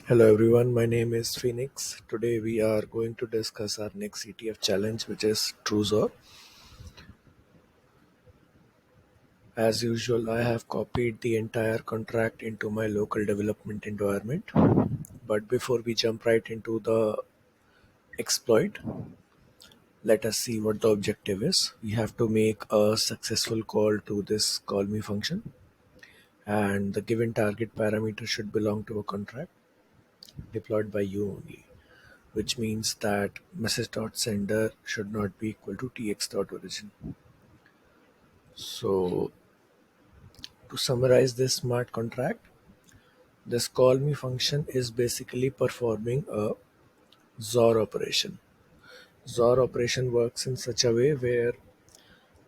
Hello everyone, my name is Phoenix. Today we are going to discuss our next CTF challenge, which is TrueXOR. As usual, I have copied the entire contract into my local development environment. But before we jump right into the exploit, let us see what the objective is. We have to make a successful call to this callMe function, and the given target parameter should belong to a contract deployed by you only, which means that message.sender should not be equal to tx.origin. So to summarize this smart contract, this callMe function is basically performing a XOR operation. XOR operation works in such a way where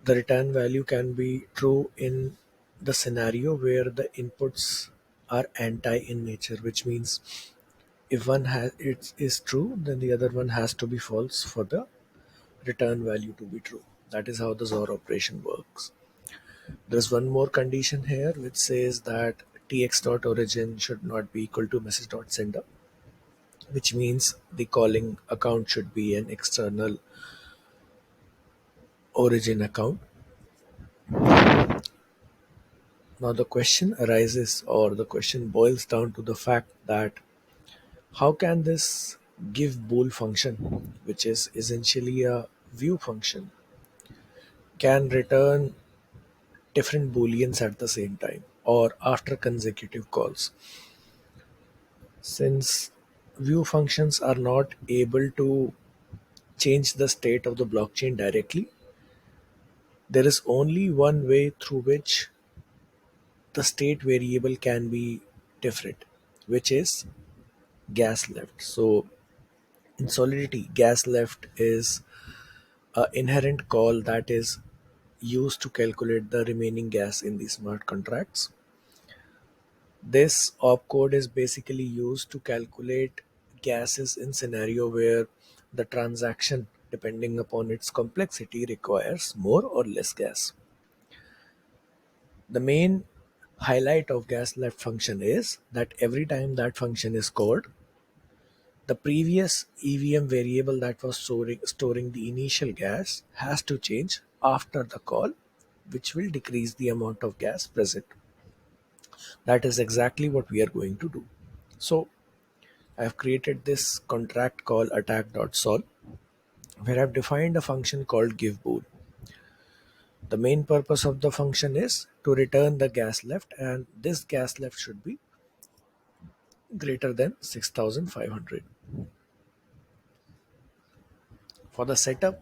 the return value can be true in the scenario where the inputs are anti in nature, which means if one has it is true, then the other one has to be false for the return value to be true. That is how the XOR operation works. There's one more condition here which says that tx.origin should not be equal to message.sender, which means the calling account should be an external origin account. Now the question arises, or the question boils down to the fact that how can this give bool function, which is essentially a view function, can return different booleans at the same time or after consecutive calls? Since view functions are not able to change the state of the blockchain directly, there is only one way through which the state variable can be different, which is gas left. So in Solidity, gas left is an inherent call that is used to calculate the remaining gas in the smart contracts. This opcode is basically used to calculate gases in scenario where the transaction, depending upon its complexity, requires more or less gas. The main highlight of gas left function is that every time that function is called, the previous EVM variable that was storing the initial gas has to change after the call, which will decrease the amount of gas present. That is exactly what we are going to do. So I have created this contract called attack.sol, where I've defined a function called giveBool. The main purpose of the function is to return the gas left, and this gas left should be greater than 6500. For the setup,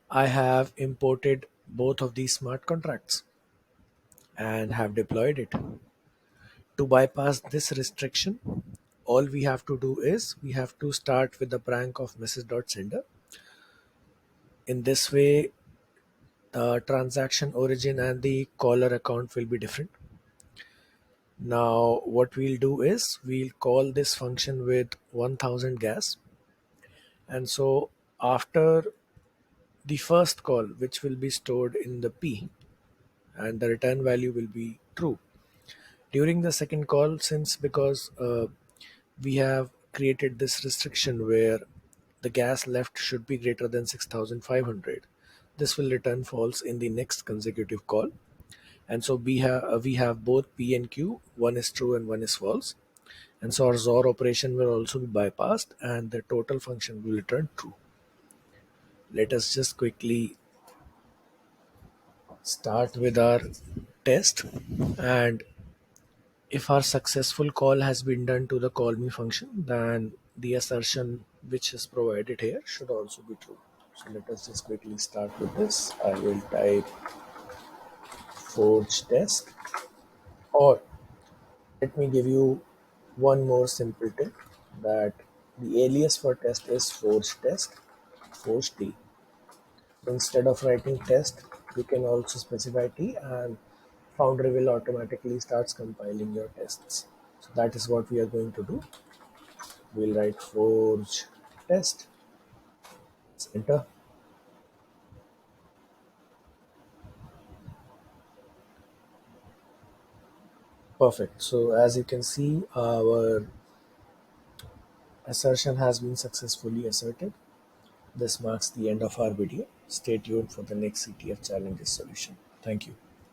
I have imported both of these smart contracts and have deployed it. To bypass this restriction, all we have to do is we have to start with the branch of message.sender. In this way, the transaction origin and the caller account will be different. Now what we'll do is we'll call this function with 1000 gas, and so after the first call, which will be stored in the p, and the return value will be true. During the second call, since because we have created this restriction where the gas left should be greater than 6500, this will return false in the next consecutive call. And so we have both P and Q, one is true and one is false. And so our XOR operation will also be bypassed and the total function will return true. Let us just quickly start with our test. And if our successful call has been done to the callMe function, then the assertion which is provided here should also be true. So let us just quickly start with this. I will type forge test, or let me give you one more simple tip, that the alias for test is forge test, forge t. So instead of writing test, you can also specify t, and Foundry will automatically starts compiling your tests. So that is what we are going to do. We'll write forge test. Let's enter. Perfect. So as you can see, our Assertion has been successfully asserted. This marks the end of our video. Stay tuned for the next CTF challenges solution. Thank you.